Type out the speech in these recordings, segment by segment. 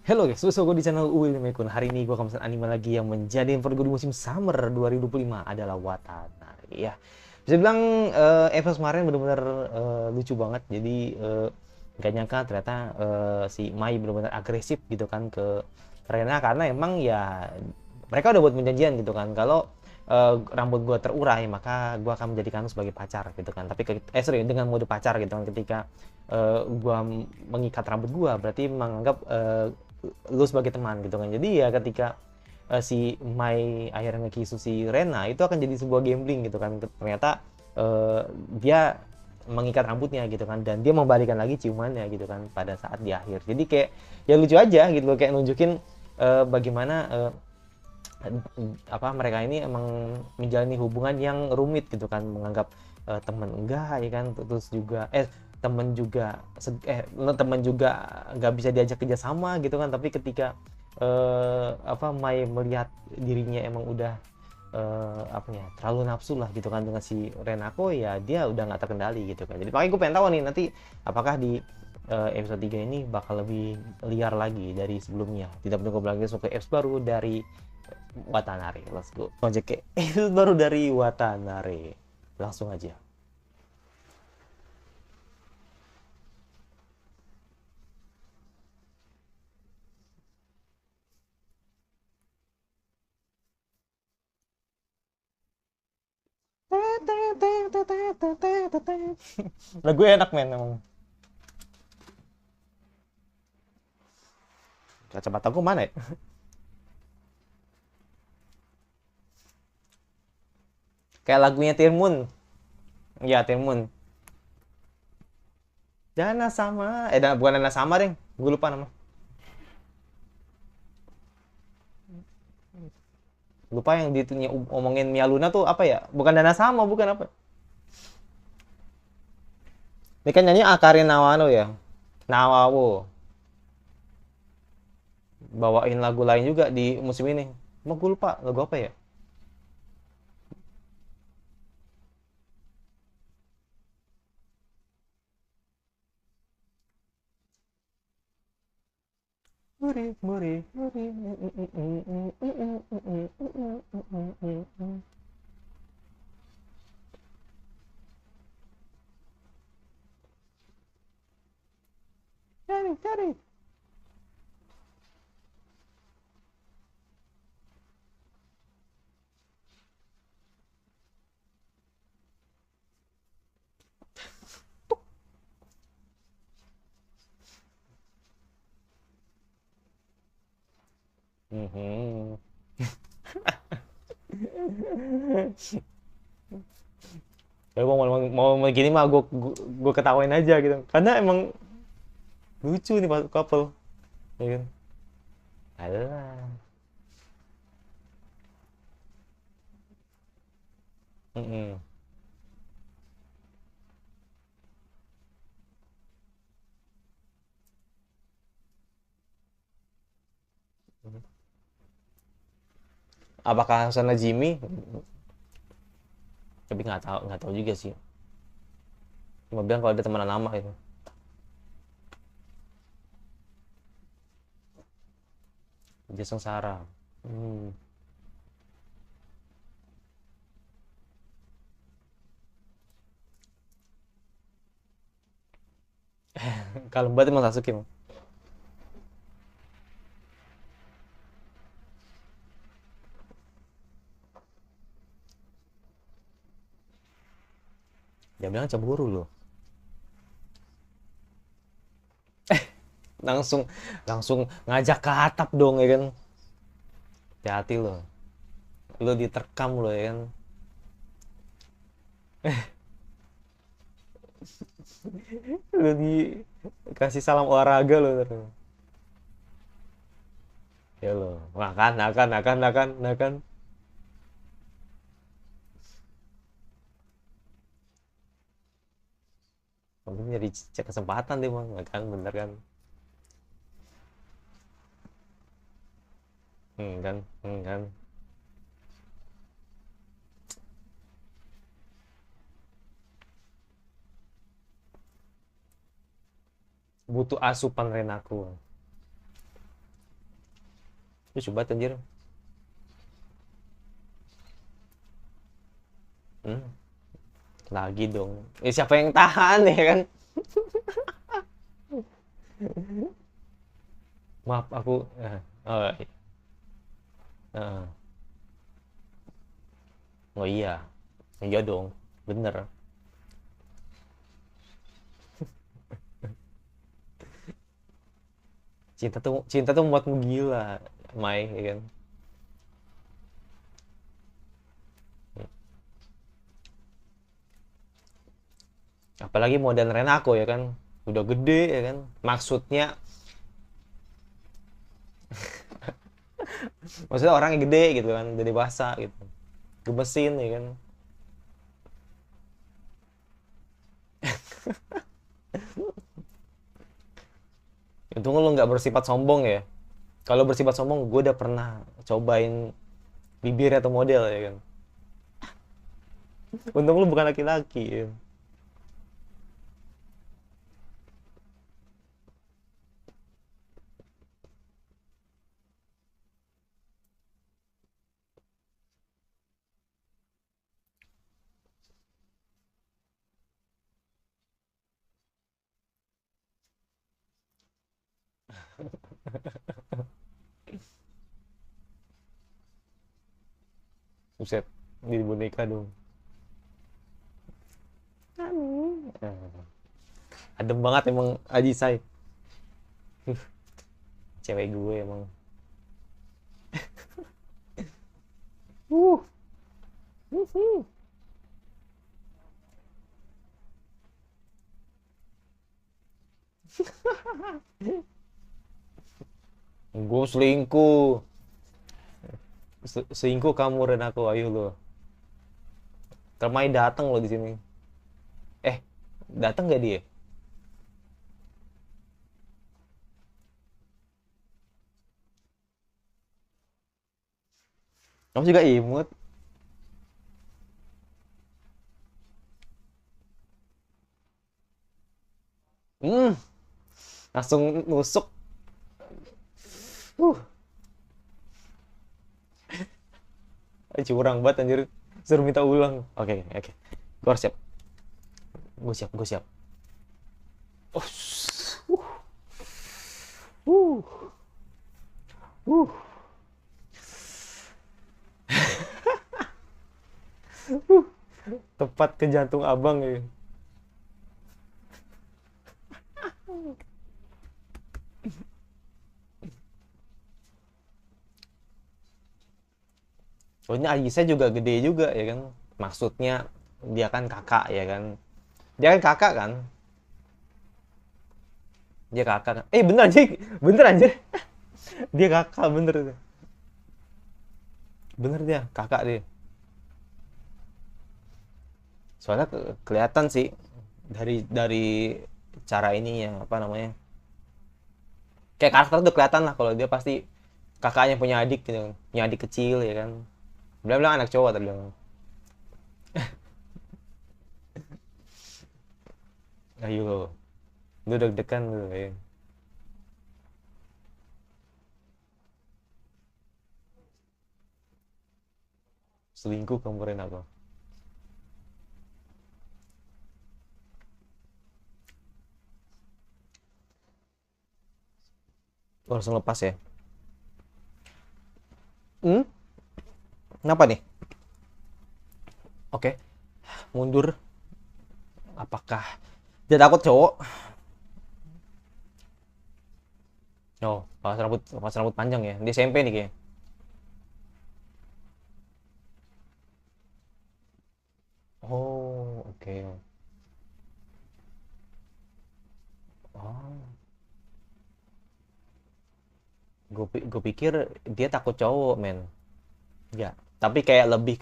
Halo guys, so gue di channel Uil Mekun. Hari ini gue akan pesan anime lagi yang menjadi favorit gue di musim summer 2025 adalah Watanari ya. Bisa bilang episode kemarin benar-benar lucu banget. Jadi gak nyangka ternyata si Mai benar-benar agresif gitu kan ke Rena karena emang ya mereka udah buat perjanjian gitu kan. Kalau rambut gue terurai maka gue akan menjadikan lu sebagai pacar gitu kan. Tapi sorry, dengan mode pacar gitu kan, ketika gue mengikat rambut gue berarti menganggap lu sebagai teman gitu kan. Jadi ya ketika si Mai akhirnya ngekisu si Rena, itu akan jadi sebuah gambling gitu kan. Ternyata dia mengikat rambutnya gitu kan, dan dia membalikan lagi ciumannya gitu kan pada saat di akhir. Jadi kayak ya lucu aja gitu loh, kayak nunjukin bagaimana apa mereka ini emang menjalani hubungan yang rumit gitu kan, menganggap teman enggak ya kan, terus juga teman juga teman juga nggak bisa diajak kerjasama gitu kan. Tapi ketika apa Mai melihat dirinya emang udah apa ya, terlalu nafsu lah gitu kan dengan si Renako, ya dia udah nggak terkendali gitu kan. Jadi makanya gue pengen tahu nih nanti apakah di episode 3 ini bakal lebih liar lagi dari sebelumnya. Tidak perlu gue lagi, ke episode baru dari Watanari. Let's go. Ojek ke episode baru dari Watanari. Langsung aja. Lagu enak men emang. Kacamata aku mana ya? Kayak lagunya Tirmun. Ya Tirmun. Dana sama. Bukan Dana sama deh. Gue lupa nama. Lupa yang ditunya omongin Mia Luna tuh apa ya? Bukan Dana sama, bukan apa? Ini kan nyanyi Akarin Nawano ya. Nawawo. Bawain lagu lain juga di musim ini. Mau gue lupa lagu apa ya? Muri, muri, muri. Cari, cari. Ya mau gini mah gue ketawain aja gitu. Karena emang lucu nih pas couple, ya kan? Alah. Mm-mm. Apakah sana Jimmy? Tapi nggak tahu juga sih. Cuma bilang kalau ada teman lama itu. Dia sengsara. Hmm. Kalau banget emang Sasuke emang. Dia bilang cemburu loh. Langsung langsung ngajak ke atap dong ya kan. Hati-hati loh. Lo diterkam loh ya kan. Lo dikasih salam olahraga loh terus. Ya lo, makan. Kamu nyari cek kesempatan deh bang, kan bener kan? Kan. Butuh asupan Renaku. Lu coba anjir. Hmm, lagi dong. Siapa yang tahan ya kan? Maaf aku oh, eh. Oh iya. Iya dong. Bener. Cinta tuh membuatmu gila, Mai, ya kan? Apalagi modern Renako ya kan. Udah gede ya kan. Maksudnya orang yang gede gitu kan, udah dewasa gitu. Gemesin ya kan. Untung lu nggak bersifat sombong ya. Kalau bersifat sombong, gue udah pernah cobain bibir atau model ya kan. Untung lu bukan laki-laki ya. Buset, jadi boneka dong. Adem banget emang Aji Say. Cewek gue emang. Uh. Gue selingkuh. Selingkuh kamu dan aku, ayo lo. Termai datang lo di sini. Eh, datang gak dia? Kamu juga imut. Hmm, langsung nusuk. Uh, curang banget anjir. Suruh minta ulang. Oke, oke. Gue harus siap. Gue siap, gue siap. Oh, uh, uh. Tepat ke jantung abang ya. Soalnya Ayisa juga gede juga ya kan. Maksudnya dia kan kakak ya kan. Dia kan kakak kan. Dia kakak kan. Bener anjir. Bener anjir. Dia kakak bener. Bener dia, kakak dia. Soalnya kelihatan sih dari cara ininya apa namanya. Kayak karakter udah kelihatan lah kalau dia pasti kakaknya punya adik gitu. Punya adik kecil ya kan. Bilang-bilang anak cowok tadi bilang. Ayo, lu deg-degan lu ya. Selingkuh kamu aku. Langsung lepas ya. Hmm? Kenapa nih? Oke, mundur. Apakah dia takut cowok? Oh, pas rambut panjang ya. Di SMP nih kayaknya. Oh, oke. Oh, gue pikir dia takut cowok, men. Ya, tapi kayak lebih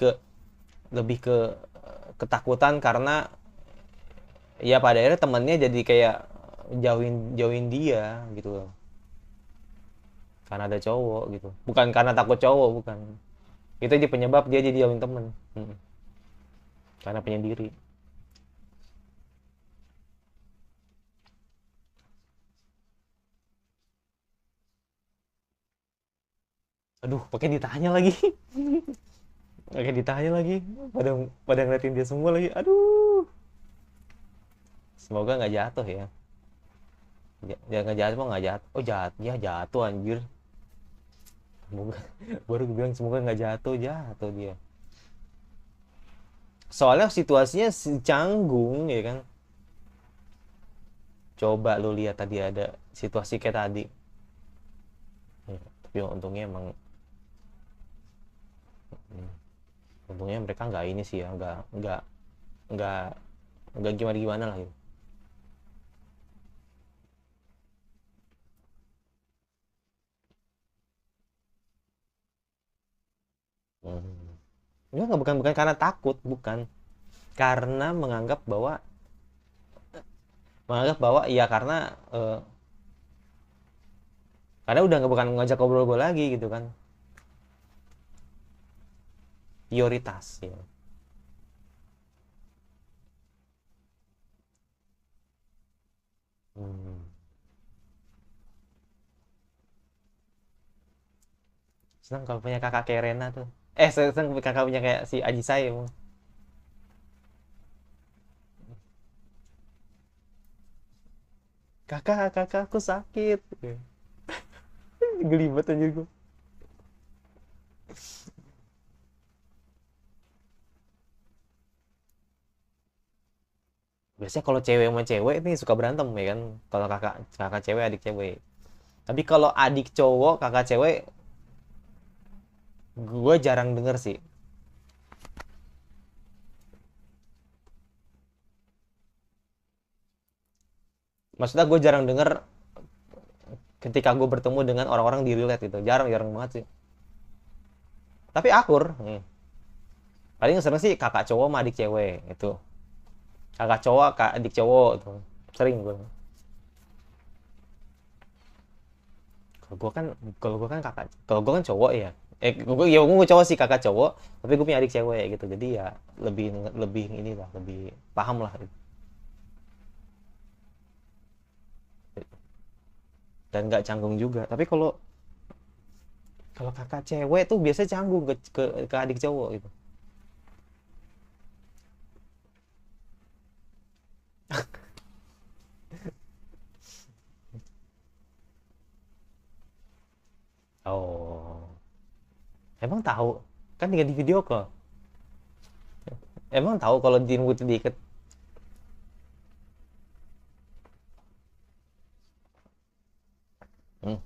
ke ketakutan karena ya pada akhirnya temennya jadi kayak jauhin jauhin dia gitu loh. Karena ada cowok gitu. Bukan karena takut cowok, bukan. Itu aja penyebab dia jadi jauhin temen. Mm. Karena penyendiri. Aduh, pakai ditanya lagi. Pakai ditanya lagi. Pada pada ngeliatin dia semua lagi. Aduh. Semoga nggak jatuh ya. Ya nggak jatuh, nggak jatuh. Oh jatuh, ya jatuh anjir. Semoga, baru gue bilang semoga nggak jatuh, jatuh dia. Soalnya situasinya si canggung ya kan. Coba lu lihat tadi ada situasi kayak tadi. Ya, tapi untungnya emang, untungnya mereka nggak ini sih ya, nggak nggak gimana gimana lah gitu. Hmm. Enggak, bukan bukan karena takut, bukan. Karena menganggap bahwa iya karena udah nggak, bukan ngajak ngobrol gue lagi gitu kan. Prioritas ya. Hmm. Senang kalau punya kakak kayak Rena tuh. Senang kakak punya kayak si Aji saya emang. Kakak aku sakit. Gelibet anjir gue. Biasanya kalau cewek sama cewek nih suka berantem ya kan. Kalau kakak kakak cewek adik cewek. Tapi kalau adik cowok kakak cewek, gue jarang denger sih. Maksudnya gue jarang denger ketika gue bertemu dengan orang-orang di relate gitu. Jarang jarang banget sih. Tapi akur. Paling sering sih kakak cowok sama adik cewek itu. Kakak cowok kak adik cowok tuh. Sering gue. Kalau gue kan kalau gue kan cowok ya. Gue cowok sih, kakak cowok, tapi gue punya adik cewek gitu. Jadi ya lebih lebih inilah, lebih paham lah gitu. Dan nggak canggung juga. Tapi kalau kalau kakak cewek tuh biasanya canggung ke adik cowok gitu. Oh, emang tahu? Kan tinggal di video call. Emang tahu kalau di itu diikat?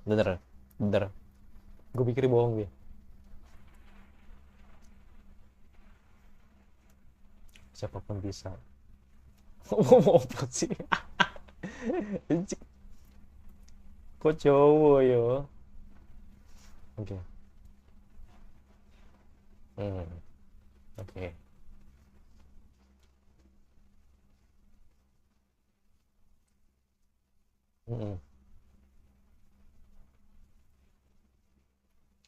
Bener, bener. Gue pikir bohong dia. Siapapun bisa. Mau apa sih? Kok cowok yo? Oke. Okay. Hmm, oke. Okay. Hmm,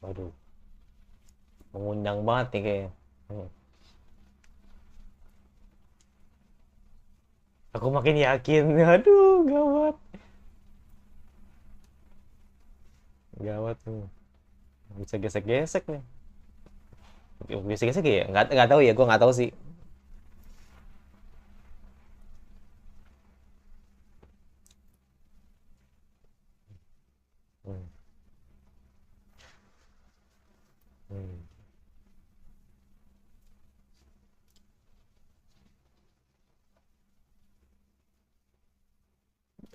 waduh, mengundang banget nih kayaknya. Hmm. Aku makin yakin. Aduh, gawat. Gawat nih. Bisa gesek-gesek nih. Gesek-gesek ya? Nggak tahu ya, gue nggak tahu sih. Hmm. Hmm.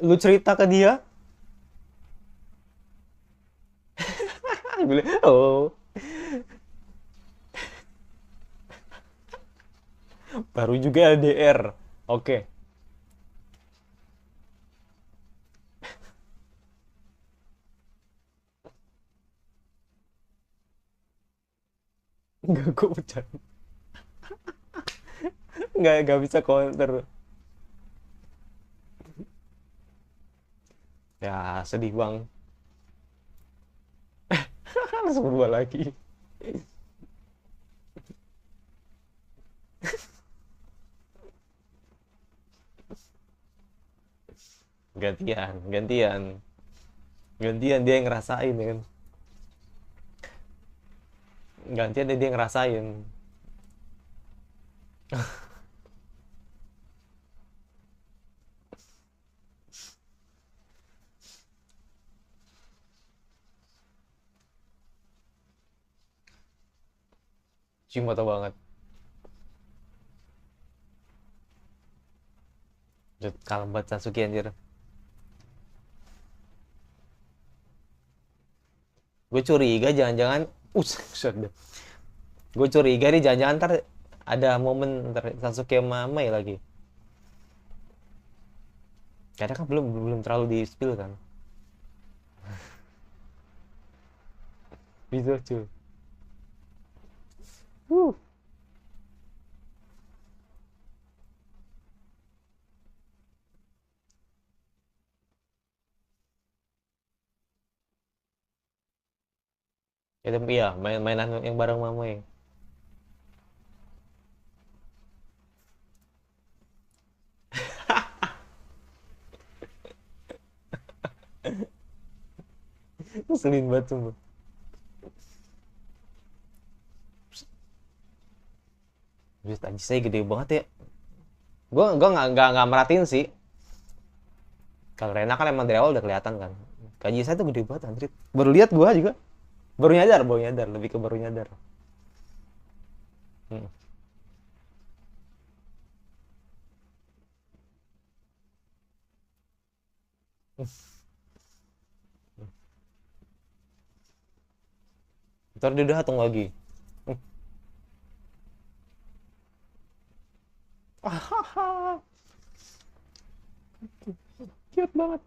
Lu cerita ke dia? Oh, baru juga LDR. Oke. Nggak, gue bercanda. Nggak bisa counter. Ya, sedih bang. Langsung berubah lagi. Gantian, gantian. Gantian dia yang ngerasain ya kan. gantian dia ngerasain. Cimoto banget. Kalem banget Sasuke anjir. Gue curiga jangan-jangan buset deh. Gue curiga nih jangan-jangan ntar ada momen ntar Sasuke sama Mai lagi. Karena kan belum belum terlalu di spill kan. Bisa cuy. Uh. Itu iya mainan yang bareng Mama ya. Ngeselin banget sumpah. Buset anjir saya gede banget ya. Gua nggak merhatiin sih. Kalau Rena kan emang dari awal udah kelihatan kan. Gaji saya tuh gede banget anjir. Baru lihat gua juga. Baru nyadar, lebih ke baru nyadar. Hmm. Ntar dia udah datang lagi. Cute banget.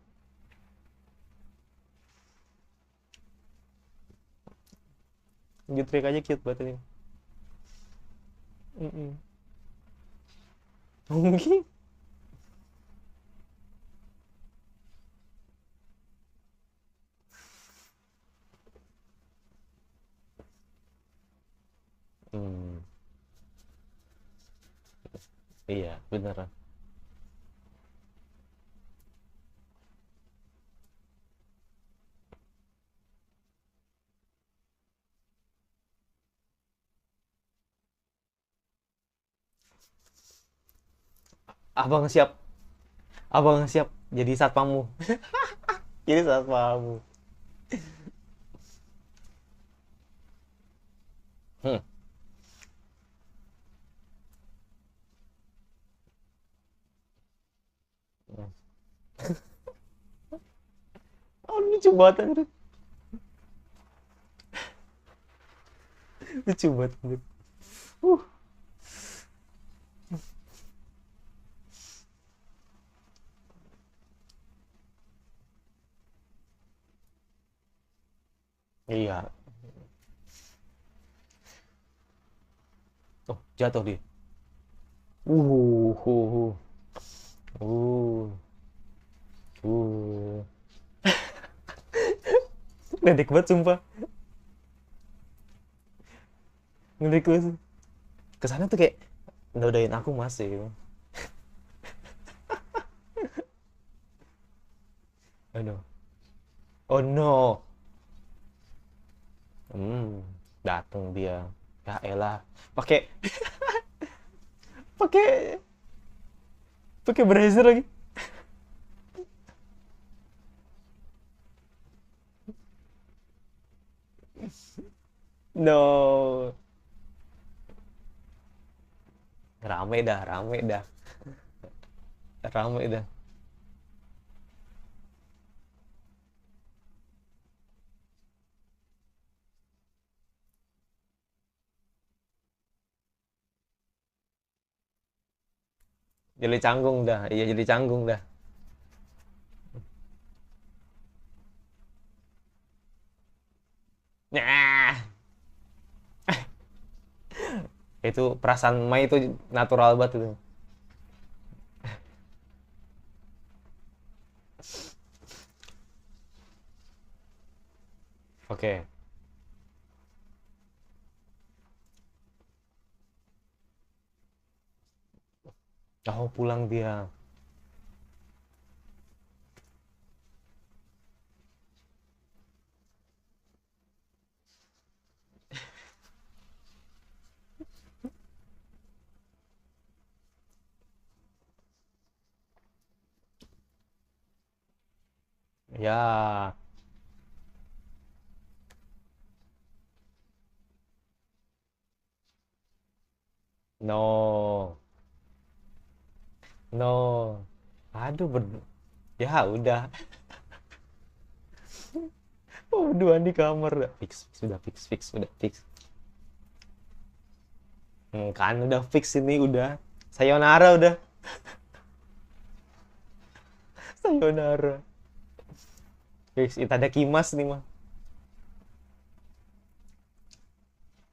Gitu aja cute banget ini. Mm-mm. Mungkin. Hmm, iya bener. Abang siap, abang siap jadi satpammu. Jadi satpammu. Hmm. Oh lucu banget anjir. Lucu banget anjir. Uh, iya. Oh jatuh dia. Uh, uh, uh, uh. Ngedek banget sumpah. Ngedek banget. Kesana tuh kayak nodain aku masih. Aduh. Oh no. Hmm, datang dia. Ya elah. Pakai pakai pakai bracer lagi. No. Rame dah, rame dah. Rame dah. Jadi canggung dah. Iya jadi canggung dah. Nah, itu perasaan Mai itu natural banget itu. Oke. Oh, pulang dia. Ya, no, no. Aduh, ya udah. Oh, berduaan di kamar. Udah fix, sudah fix, fix, udah fix. Kan udah fix ini udah. Sayonara udah. Sayonara. Fix, itu ada kimas nih mah.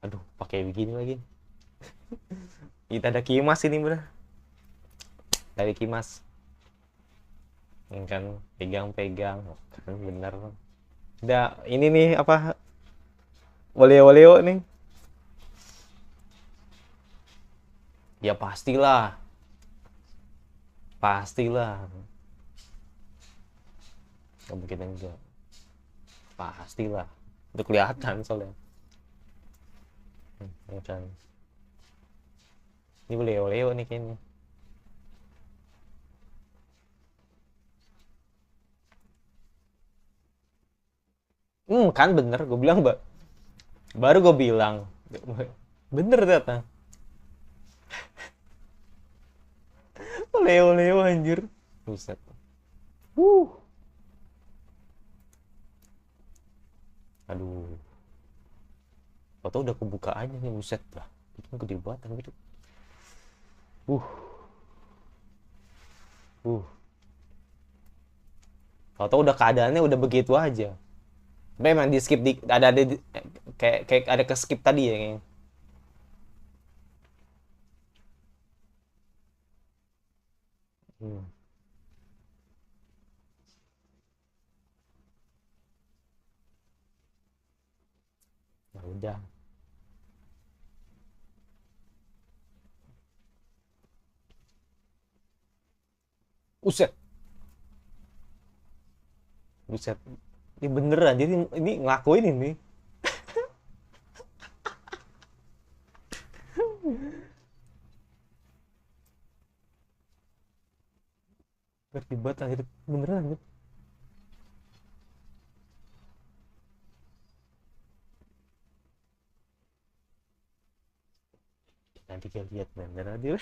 Aduh, pakai begini lagi. Kita ada kimas ini bener. Dari kimas. Kan pegang-pegang. Kan bener. Udah, ini nih apa? Oleo-oleo nih. Ya pastilah. Pastilah. Gak mungkin enggak. Pastilah. Udah kelihatan soalnya. Kan. Ini oleo-oleo nih kayaknya. Kan bener, gue bilang, Mbak. Baru gue bilang. Bener ternyata. Oleo-oleo anjir. Buset. Uh. Aduh. Foto udah kebuka aja nih, buset lah. Itu kan gede banget gitu. Uh. Uh. Foto udah keadaannya udah begitu aja. Memang di skip ada kayak ada ke skip tadi ya kayaknya. Hmm. Ya udah. Buset. Buset. Ini beneran. Jadi ini ngelakuin ini. Terlibat akhir beneran gitu. Nanti kita lihat beneran dia.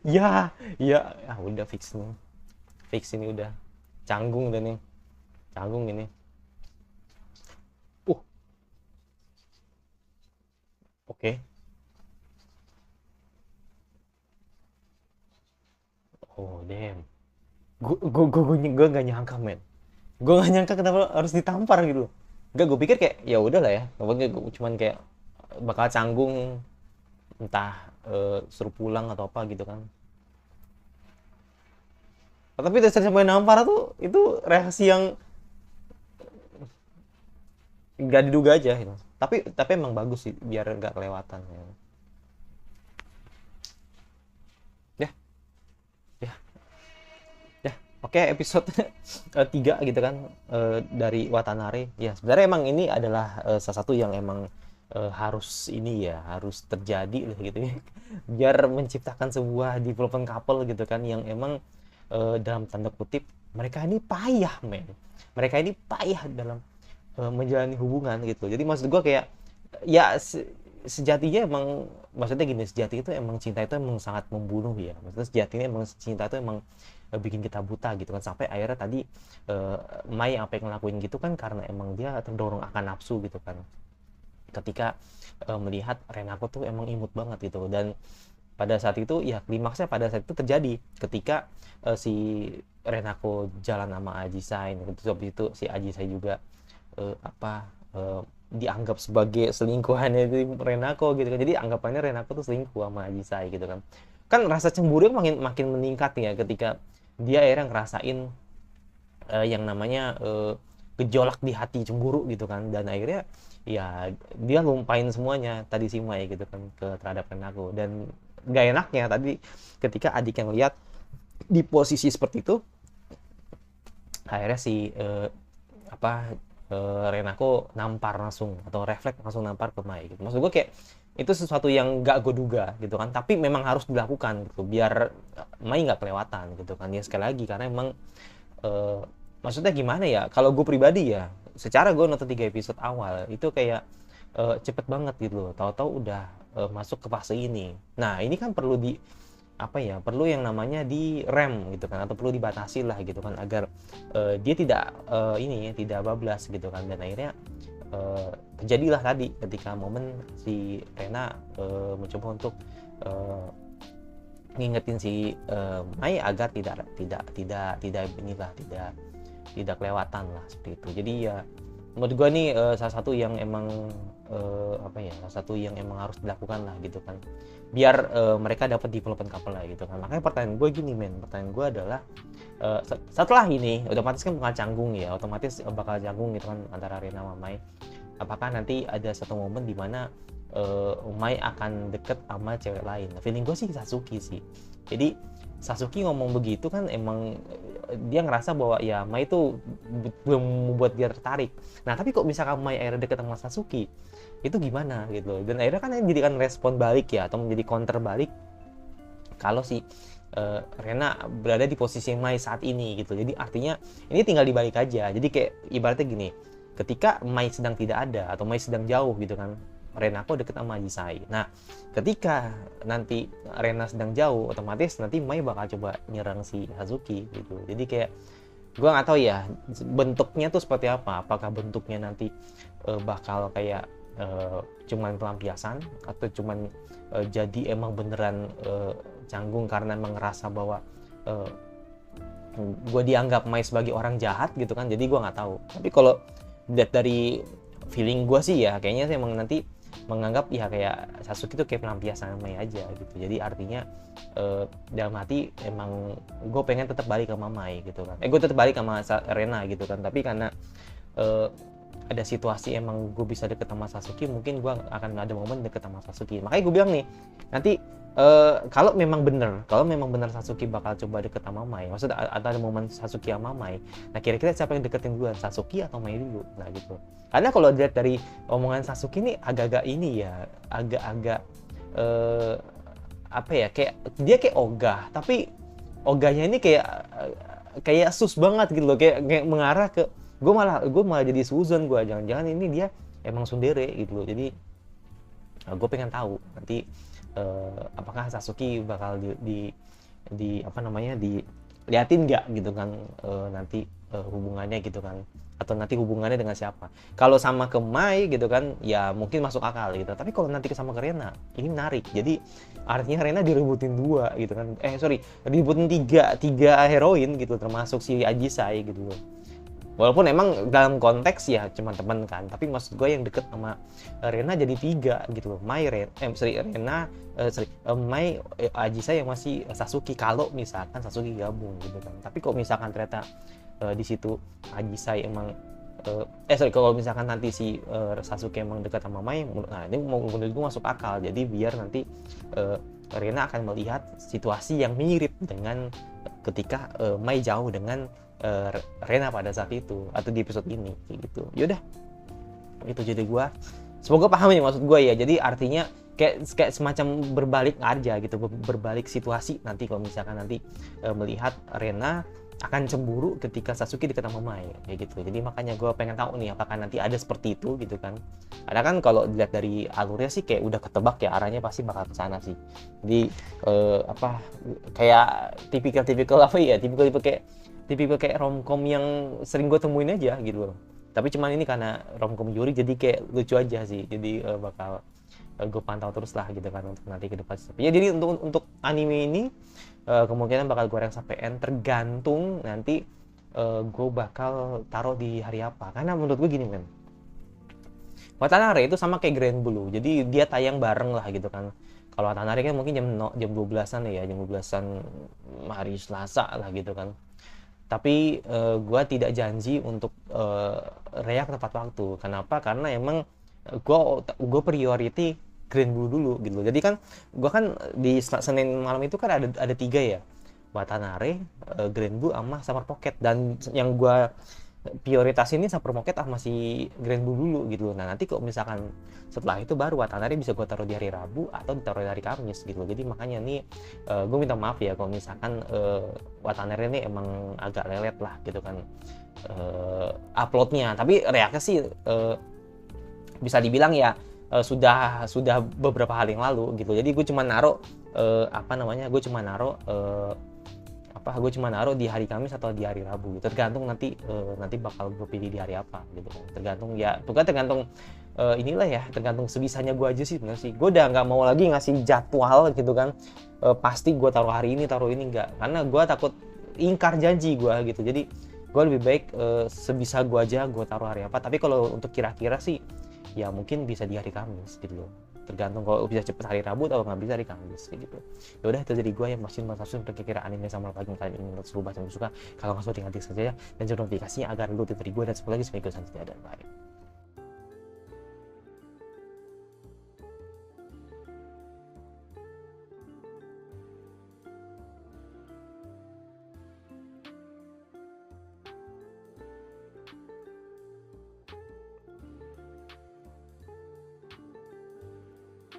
Ya, ya, udah fix nih. Fix ini udah. Canggung udah nih. Canggung ini. Uh, oke. Oh, damn. Gue gak nyangka, men. Gue gak nyangka kenapa harus ditampar gitu. Gak, gue pikir kayak ya udah lah ya. Cuman kayak bakal canggung, entah suruh pulang atau apa gitu kan. Tapi dasar sampai nampar tuh itu reaksi yang nggak diduga aja gitu. Tapi emang bagus sih biar nggak kelewatan ya. Ya, ya, ya. Oke, episode 3 gitu kan, dari Watanare. Ya, sebenarnya emang ini adalah salah satu yang emang harus ini ya, harus terjadi lah gitu ya. Biar menciptakan sebuah development couple gitu kan yang emang dalam tanda kutip mereka ini payah, men. Mereka ini payah dalam menjalani hubungan gitu. Jadi maksud gue kayak ya sejatinya emang, maksudnya gini, sejati itu emang cinta itu emang sangat membunuh ya. Maksudnya sejatinya emang cinta itu emang bikin kita buta gitu kan, sampai akhirnya tadi Mai apa yang ngelakuin gitu kan karena emang dia terdorong akan nafsu gitu kan, ketika melihat Renako tuh emang imut banget gitu. Dan pada saat itu ya klimaksnya pada saat itu terjadi ketika si Renako jalan sama Ajisai, terus habis itu si Ajisai juga apa dianggap sebagai selingkuhannya di Renako gitu kan. Jadi anggapannya Renako tuh selingkuh sama Ajisai gitu kan. Kan rasa cemburu makin makin meningkat ya ketika dia akhirnya ngerasain yang namanya gejolak di hati cemburu gitu kan. Dan akhirnya ya dia lumpain semuanya tadi si Mai gitu kan ke terhadap Renako. Dan gak enaknya tadi ketika adik yang lihat di posisi seperti itu, akhirnya si apa Renako nampar langsung atau refleks langsung nampar ke Mai gitu. Maksud gue kayak itu sesuatu yang nggak gue duga gitu kan, tapi memang harus dilakukan gitu biar Mai nggak kelewatan gitu kan ya. Sekali lagi karena emang eh, maksudnya gimana ya, kalau gue pribadi ya, secara gue nonton 3 episode awal itu kayak cepet banget gitu loh, tahu-tahu udah masuk ke fase ini. Nah ini kan perlu di apa ya, perlu yang namanya di rem gitu kan, atau perlu dibatasi lah gitu kan, agar dia tidak ini ya, tidak bablas gitu kan. Dan akhirnya terjadilah tadi ketika momen si Rena mencoba untuk uh, ngingetin si Mai agar tidak inilah, tidak kelewatan lah seperti itu. Jadi ya menurut gua nih salah satu yang emang apa ya, salah satu yang emang harus dilakukan lah gitu kan, biar mereka dapat development couple lah gitu kan. Makanya pertanyaan gue gini men, pertanyaan gue adalah setelah ini otomatis kan bakal canggung ya, otomatis bakal canggung gitu kan antara Rena sama Mai. Apakah nanti ada satu momen di mana Mai akan deket sama cewek lain? Feeling gue sih Sasuke sih. Jadi Sasuke ngomong begitu kan emang dia ngerasa bahwa ya Mai itu belum membuat dia tertarik. Nah tapi kok misalkan Mai akhirnya deket sama Sasuke, itu gimana gitu. Dan akhirnya kan jadikan respon balik ya, atau menjadi counter balik kalau si Rena berada di posisi Mai saat ini gitu. Jadi artinya ini tinggal dibalik aja. Jadi kayak ibaratnya gini, ketika Mai sedang tidak ada atau Mai sedang jauh gitu kan, Rena kok deket sama Ajisai. Nah, ketika nanti Rena sedang jauh, otomatis nanti Mai bakal coba nyerang si Hazuki gitu. Jadi kayak gue nggak tahu ya bentuknya tuh seperti apa. Apakah bentuknya nanti bakal kayak cuman pelampiasan, atau cuman jadi emang beneran canggung karena emang ngerasa bahwa gue dianggap Mai sebagai orang jahat gitu kan. Jadi gue nggak tahu. Tapi kalau lihat dari feeling gue sih ya, kayaknya sih emang nanti menganggap ya kayak Sasuke itu kayak pelampiasan Mai aja gitu. Jadi artinya dalam hati emang gue pengen tetap balik sama Mai gitu kan. Gue tetap balik sama Rena gitu kan. Tapi karena ada situasi emang gue bisa deket sama Sasuke, mungkin gue akan ada momen deket sama Sasuke. Makanya gue bilang nih, nanti kalau memang bener Sasuke bakal coba deket sama Mai, maksudnya ada momen Sasuke sama Mai, nah kira-kira siapa yang deketin duluan, Sasuke atau Mai dulu? Nah gitu. Karena kalau dilihat dari omongan Sasuke ini agak-agak ini ya, agak-agak apa ya, kayak dia kayak ogah, tapi ogahnya ini kayak sus banget gitu loh, kayak mengarah ke gue malah jadi suzon, gue jangan-jangan ini dia emang tsundere gitu loh. Jadi gue pengen tahu nanti apakah Sasuke bakal di apa namanya, diliatin nggak gitu kan nanti hubungannya gitu kan, atau nanti hubungannya dengan siapa. Kalau sama ke Mai gitu kan ya mungkin masuk akal gitu, tapi kalau nanti sama ke Rena ini menarik. Jadi artinya Rena direbutin dua gitu kan, direbutin tiga heroin gitu, termasuk si Ajisai gitu loh. Walaupun emang dalam konteks ya cuma teman kan, tapi maksud gue yang deket sama Rena jadi 3 gitu loh. Mai, Ajisa yang masih Sasuke, kalau misalkan Sasuke gabung gitu kan. Tapi kok misalkan ternyata di situ Ajisa emang kalau misalkan nanti si Sasuke emang dekat sama Mai, nah ini menurut gue masuk akal. Jadi biar nanti Rena akan melihat situasi yang mirip dengan ketika Mai jauh dengan Rena pada saat itu, atau di episode ini kayak gitu. Yaudah, itu jadi gue semoga paham ya maksud gue ya. Jadi artinya kayak semacam berbalik aja gitu, berbalik situasi nanti kalau misalkan nanti melihat Rena akan cemburu ketika Sasuke dekat sama Mai kayak gitu. Jadi makanya gue pengen tahu nih apakah nanti ada seperti itu gitu kan. Ada kan kalau dilihat dari alurnya sih kayak udah ketebak ya, arahnya pasti bakal ke sana sih. Jadi kayak tipikal apa ya, tipikal kayak romcom yang sering gue temuin aja gitu loh. Tapi cuman ini karena romcom Yuri jadi kayak lucu aja sih. Jadi bakal gue pantau terus lah gitu kan untuk nanti ke depan. Ya jadi untuk anime ini kemungkinan bakal gue rank sampai N, tergantung nanti gue bakal taruh di hari apa. Karena menurut gue gini men, Watanabe itu sama kayak Grand Blue, jadi dia tayang bareng lah gitu kan. Kalau Watanabe kan mungkin jam 12-an ya, jam 12-an hari Selasa lah gitu kan. Tapi gue tidak janji untuk react tepat waktu. Kenapa? Karena emang gue priority Grand Blue dulu gitu. Jadi kan gue kan di Senin malam itu kan ada 3 ya, Watanabe, Grand Blue sama Summer Pocket. Dan yang gue prioritas ini Supermarket sama si Grand Blue dulu gitu. Nah nanti kalau misalkan setelah itu baru Watanabe bisa gue taruh di hari Rabu atau ditaruh di hari Kamis gitu. Jadi makanya nih gue minta maaf ya kalau misalkan Watanabe ini emang agak lelet lah gitu kan uploadnya. Tapi reaksinya sih bisa dibilang ya sudah beberapa hari yang lalu gitu. Jadi gue cuma naruh gue cuma naruh di hari Kamis atau di hari Rabu gitu. Tergantung nanti bakal gue pilih di hari apa gitu. Tergantung ya, bukan tergantung inilah ya, tergantung sebisanya gue aja sih sebenarnya sih. Gue udah nggak mau lagi ngasih jadwal gitu kan. Pasti gue taruh hari ini, taruh ini enggak. Karena gue takut ingkar janji gue gitu. Jadi gue lebih baik sebisa gue aja gue taruh hari apa. Tapi kalau untuk kira-kira sih ya mungkin bisa di hari Kamis gitu loh. Tergantung kalau bisa cepet hari Rabu atau nggak bisa hari Kamis kayak gitu. Ya udah itu jadi gue yang masih mengkonsumsi kira-kira anime sama apa yang kalian ingin suruh baca suka. Kalau nggak suka tinggal saja ya, dan join notifikasinya agar lu dari gue dan semoga lagi sebagai selanjutnya, dan bye.